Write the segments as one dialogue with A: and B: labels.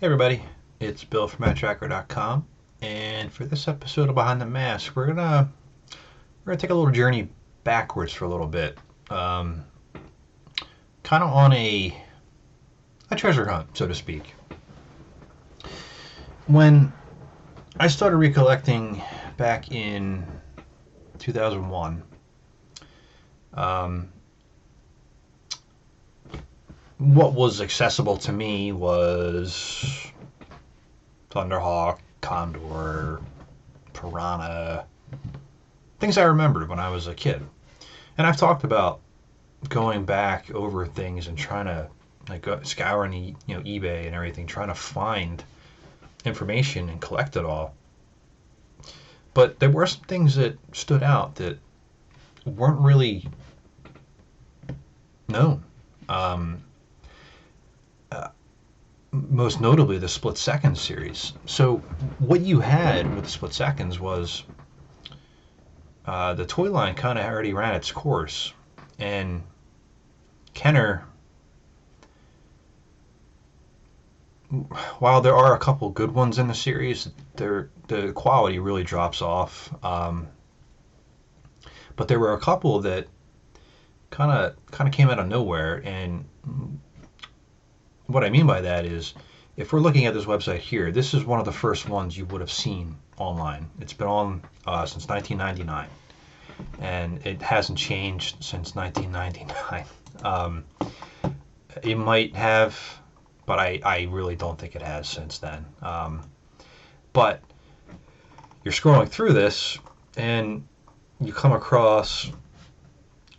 A: Hey everybody, it's Bill from Matt-Trakker.com, and for this episode of Behind the M.A.S.K, we're gonna take a little journey backwards for a little bit, um, kind of on a treasure hunt, so to speak. When I started recollecting back in 2001, um, what was accessible to me was Thunderhawk, Condor, Piranha, things I remembered when I was a kid. And I've talked about going back over things and trying to scouring eBay and everything, trying to find information and collect it all. But there were some things that stood out that weren't really known. Um, uh, Most notably, the Split Seconds series. So what you had with the Split Seconds was the toy line kind of already ran its course, and Kenner, while there are a couple good ones in the series, the quality really drops off. But there were a couple that kind of came out of nowhere, and what I mean by that is, if we're looking at this website here, this is one of the first ones you would have seen online. It's been on since 1999, and it hasn't changed since 1999. It might have, but I really don't think it has since then. But you're scrolling through this, and you come across,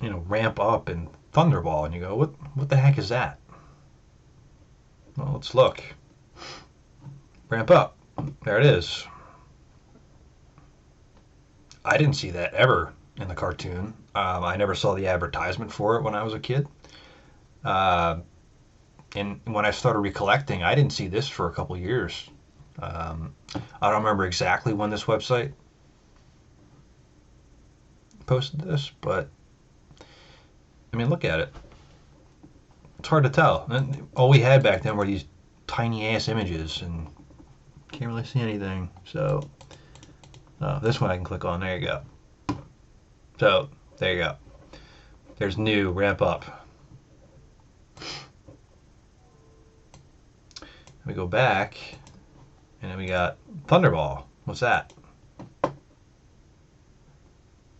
A: Ramp Up and Thunderball, and you go, what the heck is that? Well, let's look. Ramp Up. There it is. I didn't see that ever in the cartoon. I never saw the advertisement for it when I was a kid. Uh, and when I started recollecting, I didn't see this for a couple years. I don't remember exactly when this website posted this, but I mean, look at it. It's hard to tell. And all we had back then were these tiny ass images, and can't really see anything. So this one I can click on. There you go. So there you go. There's new Ramp Up. We go back, and then we got Thunderball. What's that?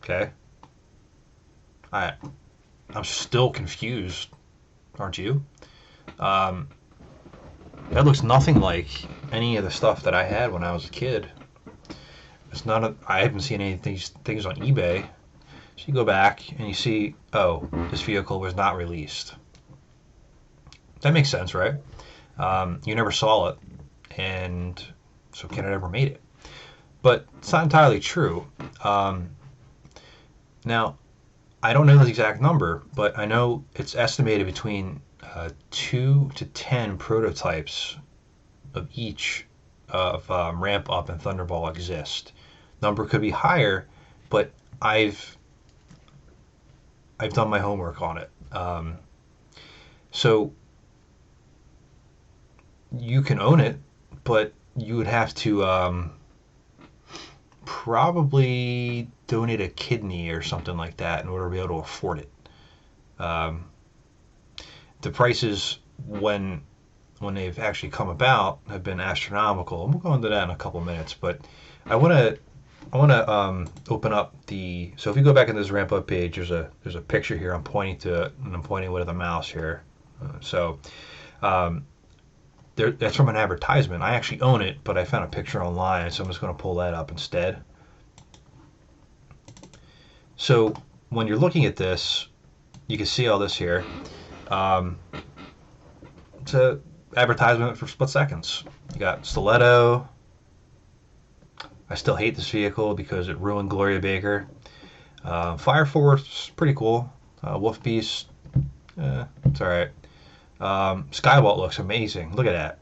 A: Okay. I'm still confused. Aren't you? Um, that looks nothing like any of the stuff that I had when I was a kid. It's not. I haven't seen any of these things on eBay. So you go back and you see, oh, this vehicle was not released. That makes sense, right? You never saw it, and so Kenner never made it. But it's not entirely true. Now, I don't know the exact number, but I know it's estimated between 2 to 10 prototypes of each of Ramp Up and Thunderball exist. Number could be higher, but I've done my homework on it. So you can own it, but you would have to probably donate a kidney or something like that in order to be able to afford it. Um, the prices when they've actually come about have been astronomical, and we'll go into that in a couple minutes. But I want to open up the. So if you go back in this Ramp Up page, there's a picture here. I'm pointing to it, and I'm pointing with a mouse here. So um, that's from an advertisement. I actually own it, but I found a picture online, so I'm just going to pull that up instead. So when you're looking at this, you can see all this here. Um, it's a advertisement for Split Seconds. You got Stiletto. I still hate this vehicle because it ruined Gloria Baker. Fire Force, pretty cool. Wolf Beast, it's alright. Skywalt looks amazing. Look at that.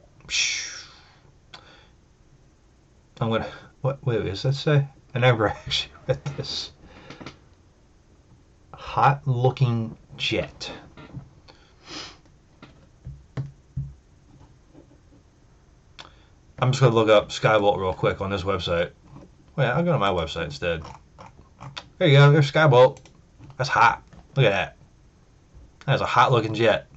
A: I'm gonna. Wait, does that say? I never actually read this. Hot looking jet. I'm just gonna look up Skybolt real quick on this website. Well, yeah, I'll go to my website instead. There you go. There's Skybolt. That's hot. Look at that. That's a hot looking jet.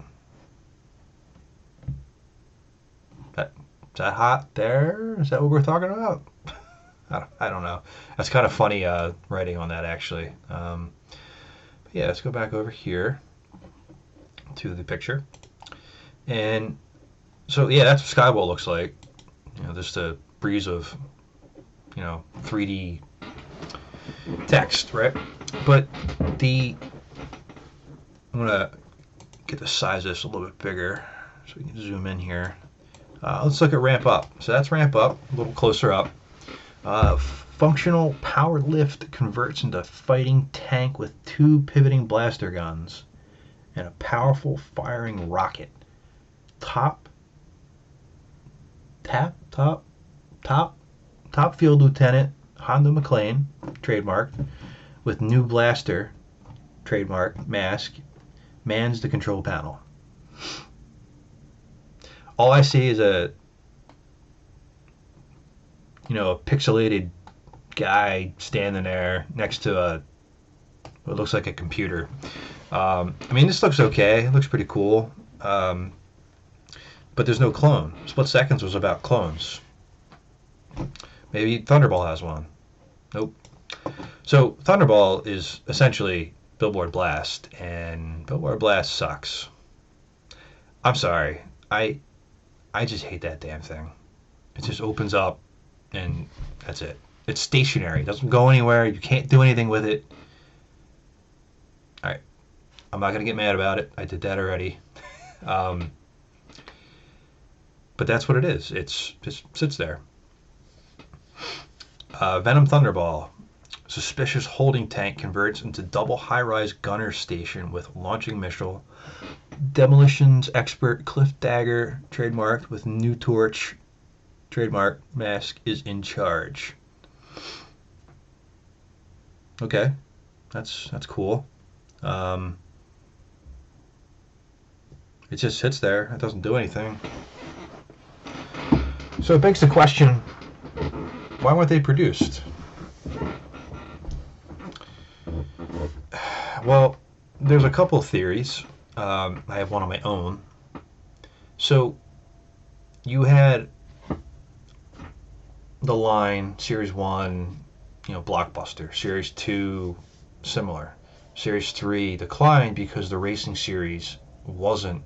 A: Is that hot there? Is that what we're talking about? I don't know. That's kind of funny writing on that, actually. Yeah, let's go back over here to the picture. And so, yeah, that's what Skybolt looks like. Just a breeze of, 3D text, right? But I'm going to get the size of this a little bit bigger so we can zoom in here. Let's look at ramp up. So that's ramp up, a little closer up. Functional power lift converts into fighting tank with 2 pivoting blaster guns and a powerful firing rocket. Top field lieutenant Honda McLean, trademarked, with new blaster, trademark, M.A.S.K, mans the control panel. All I see is a pixelated guy standing there next to what looks like a computer. This looks okay. It looks pretty cool. But there's no clone. Split Seconds was about clones. Maybe Thunderball has one. Nope. So Thunderball is essentially Billboard Blast, and Billboard Blast sucks. I'm sorry. I just hate that damn thing. It just opens up, and that's it. It's stationary. It doesn't go anywhere. You can't do anything with it. All right. I'm not going to get mad about it. I did that already. But that's what it is. It just sits there. Venom Thunderball. Suspicious holding tank converts into double high-rise gunner station with launching missile. Demolitions expert Cliff Dagger, trademarked, with new torch, trademark, M.A.S.K is in charge. Okay, that's cool. It just sits there. It doesn't do anything. So it begs the question, why weren't they produced? Well, there's a couple of theories. I have one on my own. So you had the line Series 1, blockbuster. Series 2, similar. Series 3 declined because the racing series wasn't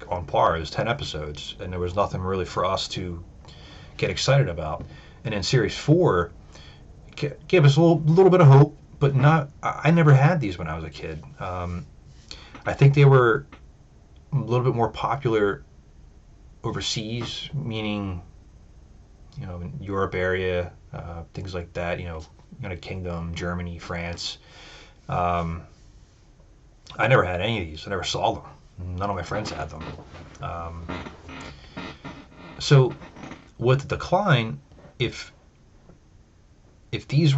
A: on par. It was 10 episodes, and there was nothing really for us to get excited about. And then Series 4 gave us a little bit of hope, but not. I never had these when I was a kid. I think they were a little bit more popular overseas, meaning, in Europe area, things like that, United Kingdom, Germany, France. I never had any of these. I never saw them. None of my friends had them. So with the decline, if these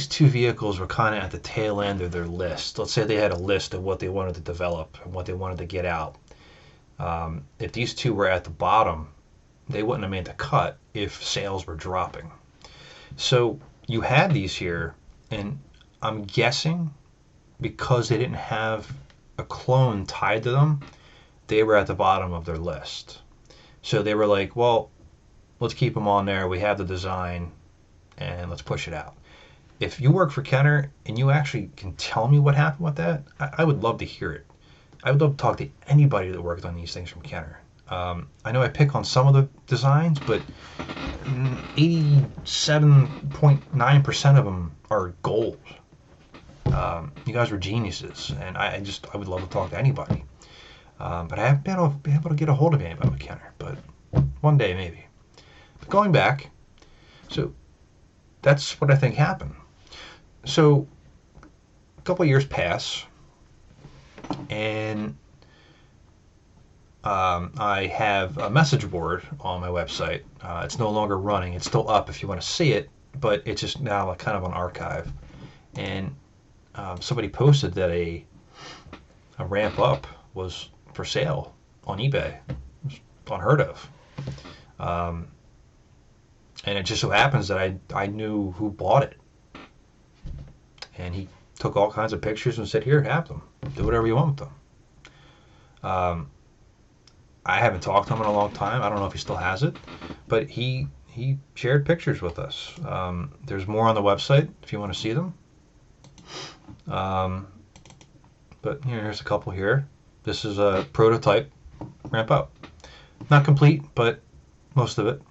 A: two vehicles were kind of at the tail end of their list, let's say they had a list of what they wanted to develop and what they wanted to get out. If these two were at the bottom, they wouldn't have made the cut if sales were dropping. So you had these here, and I'm guessing because they didn't have a clone tied to them, they were at the bottom of their list. So they were like, well, let's keep them on there. We have the design, and let's push it out. If you work for Kenner and you actually can tell me what happened with that, I would love to hear it. I would love to talk to anybody that worked on these things from Kenner. I know I pick on some of the designs, but 87.9% of them are gold. You guys were geniuses, and I would love to talk to anybody. But I haven't been able to get a hold of anybody with Kenner, but one day maybe. But going back, so that's what I think happened. So a couple of years pass, and I have a message board on my website. It's no longer running. It's still up if you want to see it, but it's just now kind of an archive. And somebody posted that a ramp up was for sale on eBay. It's unheard of. And it just so happens that I knew who bought it. And he took all kinds of pictures and said, here, have them. Do whatever you want with them. I haven't talked to him in a long time. I don't know if he still has it. But he shared pictures with us. There's more on the website if you want to see them. But here's a couple here. This is a prototype ramp up. Not complete, but most of it.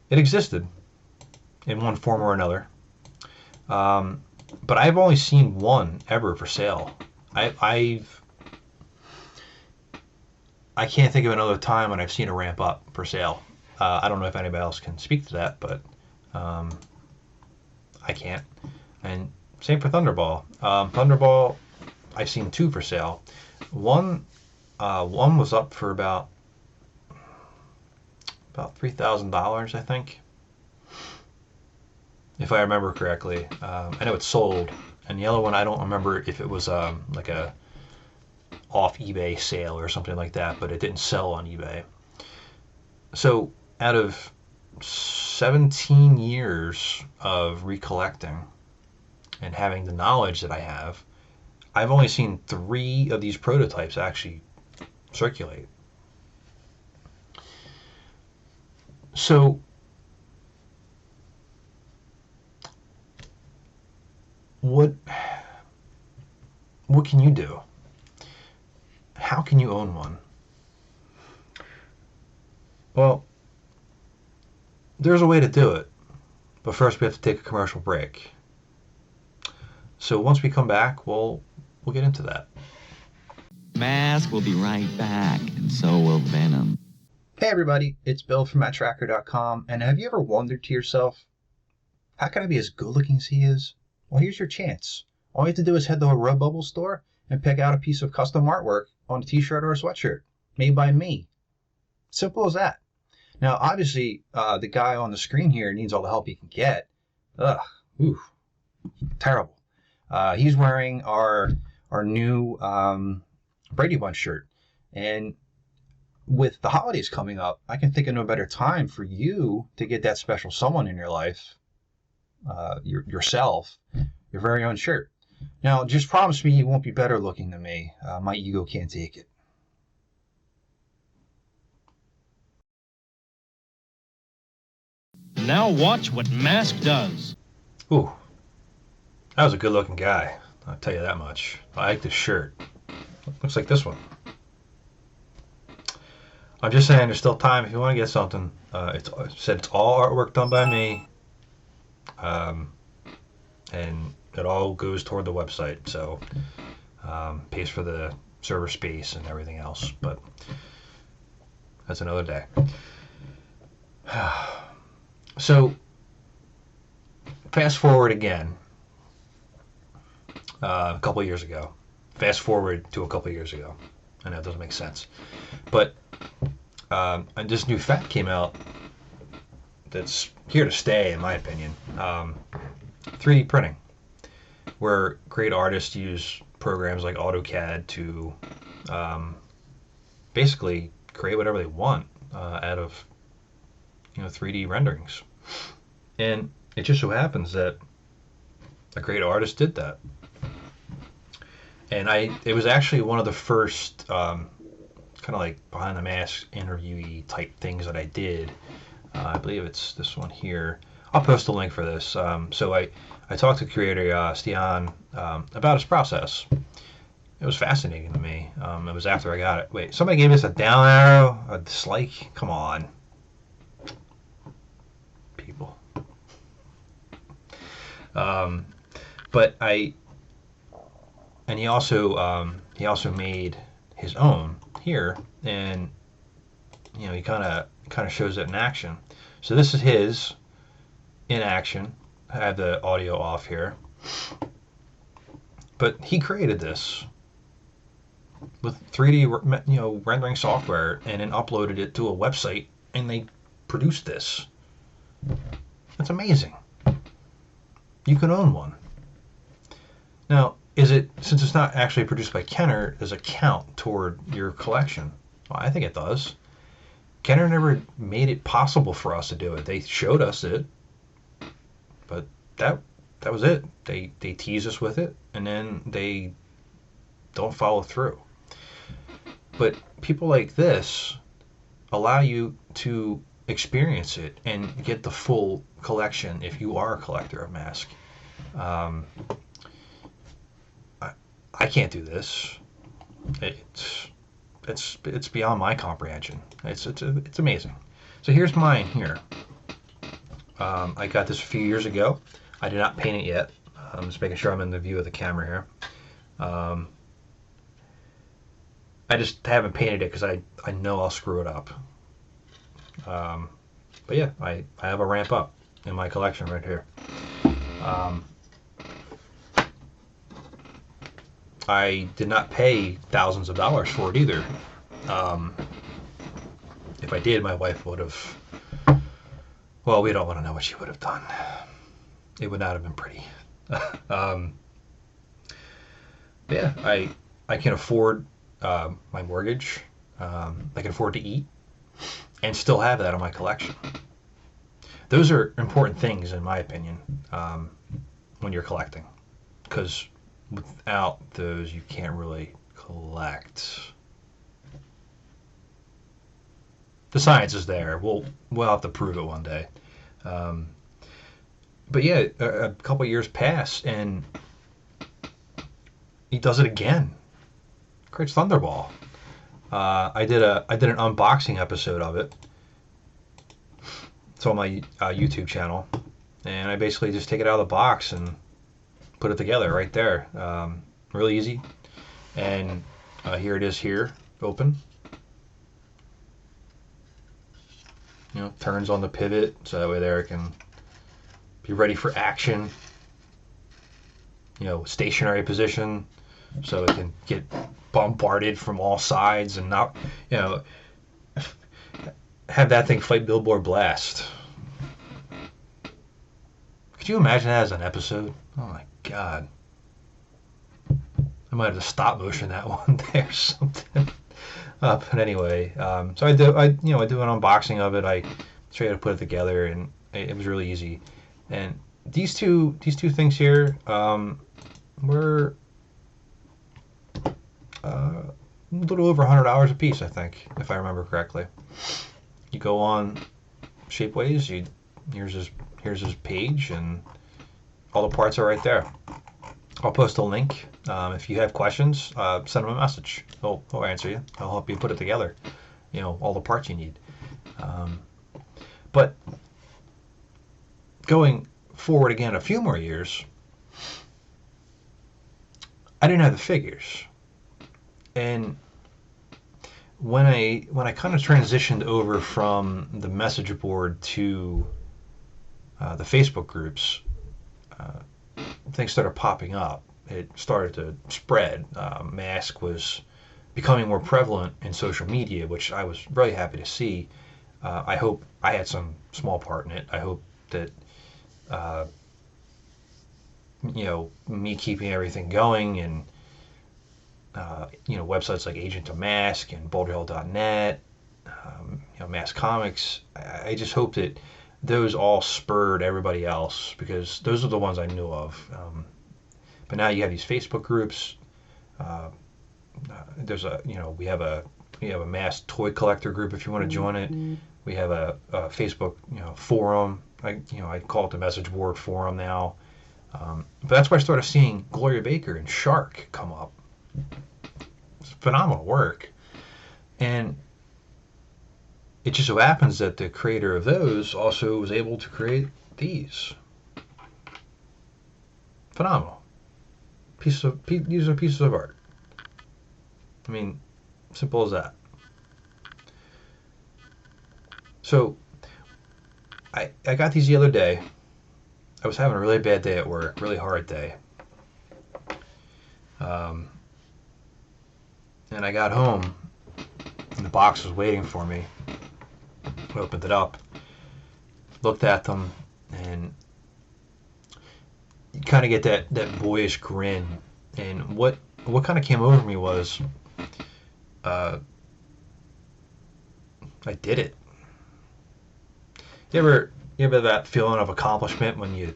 A: It existed in one form or another. But I've only seen one ever for sale. I can't think of another time when I've seen a ramp up for sale. I don't know if anybody else can speak to that, but I can't. And same for Thunderball. Thunderball, I've seen two for sale. One was up for about $3,000, I think, if I remember correctly. I know it's sold. And the other one, I don't remember if it was like a off eBay sale or something like that, but it didn't sell on eBay. So out of 17 years of recollecting and having the knowledge that I have, I've only seen 3 of these prototypes actually circulate. So what can you do? How can you own one? Well, there's a way to do it, but first we have to take a commercial break. So once we come back, we'll get into that.
B: Mask will be right back, and so will Venom.
C: Hey everybody, it's Bill from Matt-Trakker.com, and have you ever wondered to yourself, how can I be as good looking as he is? Well, here's your chance. All you have to do is head to a Redbubble store and pick out a piece of custom artwork on a t-shirt or a sweatshirt made by me. Simple as that. Now, obviously, the guy on the screen here needs all the help he can get. Terrible. He's wearing our new Brady Bunch shirt, and with the holidays coming up, I can think of no better time for you to get that special someone in your life, yourself, your very own shirt. Now, just promise me you won't be better looking than me. My ego can't take it.
D: Now watch what M.A.S.K does.
A: Ooh, that was a good looking guy. I'll tell you that much. I like this shirt. Looks like this one. I'm just saying, there's still time if you want to get something. It's all artwork done by me, and it all goes toward the website. So pays for the server space and everything else. But that's another day. So fast forward again, a couple years ago. Fast forward to a couple years ago. I know it doesn't make sense, but and this new fat came out that's here to stay, in my opinion. 3D printing, where great artists use programs like AutoCAD to basically create whatever they want out of 3D renderings. And it just so happens that a great artist did that. And it was actually one of the first kind of like Behind the M.A.S.K interviewee type things that I did. I believe it's this one here. I'll post a link for this. So I talked to creator Stian about his process. It was fascinating to me. It was after I got it. Wait, somebody gave us a down arrow, a dislike? Come on. People. And he also made his own here, and he kind of shows it in action. So this is his in action. I have the audio off here, but he created this with 3D rendering software, and then uploaded it to a website, and they produced this. That's amazing. You can own one. Now, is it, since it's not actually produced by Kenner, does it count toward your collection? Well, I think it does. Kenner never made it possible for us to do it. They showed us it, but that was it. They tease us with it, and then they don't follow through. But people like this allow you to experience it and get the full collection if you are a collector of M.A.S.K. I can't do this. It's beyond my comprehension. It's amazing. So here's mine here. I got this a few years ago. I did not paint it yet. I'm just making sure I'm in the view of the camera here. I just haven't painted it because I know I'll screw it up. But yeah, I have a ramp up in my collection right here. I did not pay thousands of dollars for it either. If I did, my wife would have... Well, we don't want to know what she would have done. It would not have been pretty. Yeah, I can afford my mortgage. I can afford to eat and still have that in my collection. Those are important things, in my opinion, when you're collecting, because without those, you can't really collect. The science is there. We'll have to prove it one day. But yeah, a couple years pass, and he does it again. Creates Thunderball. I did an unboxing episode of it. It's on my YouTube channel, and I basically just take it out of the box and put it together right there. Really easy. And here it is here, open. You know, turns on the pivot, so that way there it can be ready for action. You know, stationary position, so it can get bombarded from all sides and not, you know, have that thing fight Billboard Blast. Could you imagine that as an episode? Oh my God. I might have to stop motion that one there or something. But anyway, so I do an unboxing of it. I show you how to put it together, and it was really easy. And these two things here were a little over $100 a piece, I think, if I remember correctly. You go on Shapeways. Here's his page, and all the parts are right there. I'll post a link. If you have questions, send him a message. He'll answer you. I'll help you put it together. You know, all the parts you need. But going forward again a few more years, I didn't have the figures. And when I kind of transitioned over from the message board to the Facebook groups, things started popping up. It started to spread. M.A.S.K was becoming more prevalent in social media, which I was really happy to see. I hope I had some small part in it. I hope that me keeping everything going, and websites like Agent of M.A.S.K and BoulderHill.net, M.A.S.K Comics. I just hope that those all spurred everybody else, because those are the ones I knew of. But now you have these Facebook groups. There's we have a M.A.S.K toy collector group if you want to join it. We have a Facebook forum. I call it the message board forum now. But that's where I started seeing Gloria Baker and Shark come up. It's phenomenal work. And it just so happens that the creator of those also was able to create these. Phenomenal. These are pieces of art. I mean, simple as that. So, I got these the other day. I was having a really bad day at work, really hard day. And I got home, and the box was waiting for me. I opened it up, looked at them, and you kind of get that boyish grin And what kind of came over me was, uh, I did it. You ever that feeling of accomplishment when you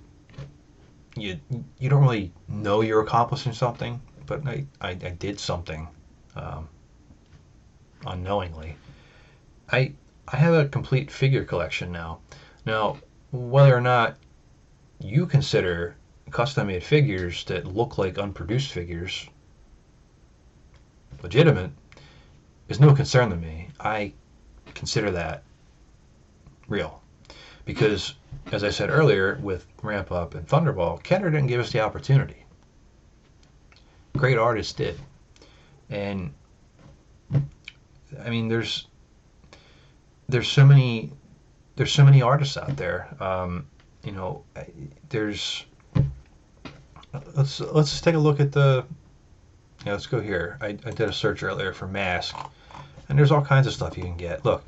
A: don't really know you're accomplishing something, but I did something, um, unknowingly. I I have a complete figure collection now. Now, whether or not you consider custom-made figures that look like unproduced figures legitimate is no concern to me. I consider that real because, as I said earlier, with Ramp Up and Thunderball, Kenner didn't give us the opportunity. Great artists did, and I mean, there's so many artists out there. You know, there's let's just take a look at the. Yeah, let's go here. I did a search earlier for mask, and there's all kinds of stuff you can get. Look,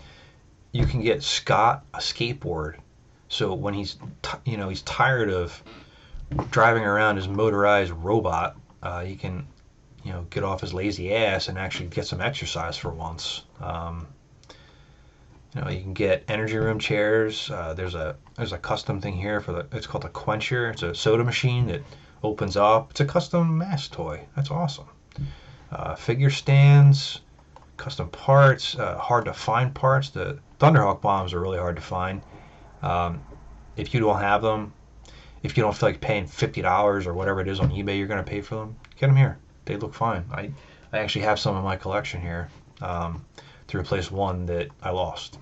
A: you can get Scott a skateboard. So when he's tired of driving around his motorized robot, he can get off his lazy ass and actually get some exercise for once. You can get energy room chairs. There's a custom thing here it's called a quencher. It's a soda machine that opens up. It's a custom mask toy. That's awesome. Figure stands, custom parts, hard to find parts. The Thunderhawk bombs are really hard to find. If you don't have them, if you don't feel like paying $50 or whatever it is on eBay you're going to pay for them, get them here. They look fine. I actually have some in my collection here, to replace one that I lost.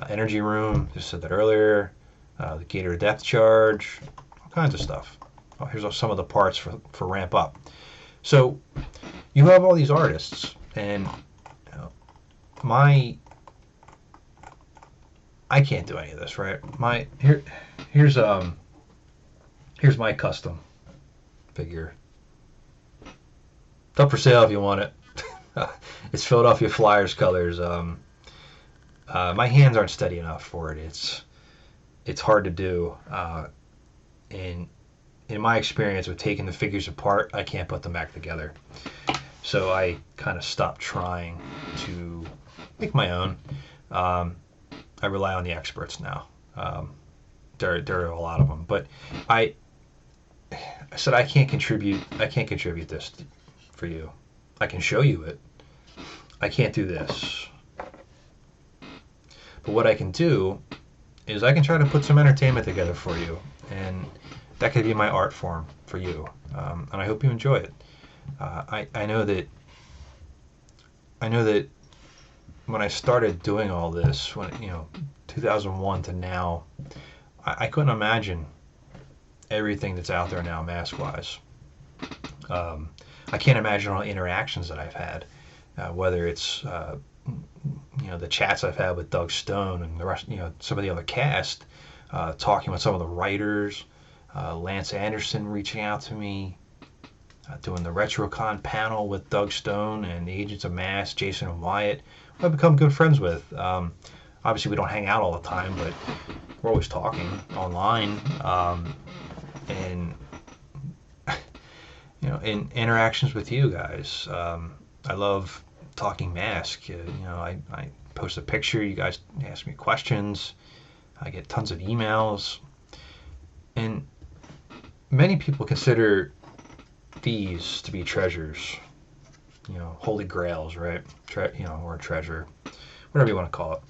A: Energy room, just said that earlier. The Gator Depth Charge, all kinds of stuff. Oh, here's some of the parts for Ramp Up. So you have all these artists, and I can't do any of this, right? Here's my custom figure. It's up for sale if you want it. It's Philadelphia Flyers colors. My hands aren't steady enough for it. It's hard to do. And in my experience with taking the figures apart, I can't put them back together. So I kind of stopped trying to make my own. I rely on the experts now. There are a lot of them, but I said I can't contribute this for you. I can show you it. I can't do this. But what I can do is I can try to put some entertainment together for you, and that could be my art form for you. And I hope you enjoy it. I know that when I started doing all this, 2001 to now, I couldn't imagine everything that's out there now, mask-wise. I can't imagine all the interactions that I've had, whether it's the chats I've had with Doug Stone and the rest, some of the other cast, talking with some of the writers, Lance Anderson reaching out to me, doing the RetroCon panel with Doug Stone and the Agents of M.A.S.K, Jason and Wyatt, who I've become good friends with. Obviously, we don't hang out all the time, but we're always talking online, and in interactions with you guys. I love talking mask. I post a picture, you guys ask me questions, I get tons of emails, and many people consider these to be treasures, holy grails, right? Or a treasure, whatever you want to call it.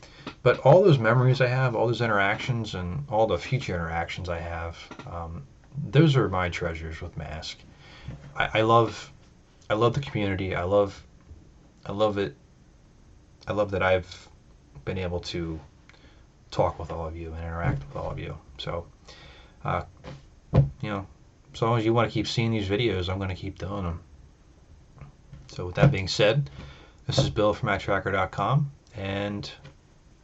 A: But all those memories I have, all those interactions, and all the future interactions I have, those are my treasures with Mask. I love the community. I love it. I love that I've been able to talk with all of you and interact with all of you. So, as long as you want to keep seeing these videos, I'm going to keep doing them. So with that being said, this is Bill from Matt-Trakker.com, and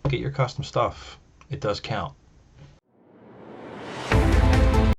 A: get your custom stuff. It does count.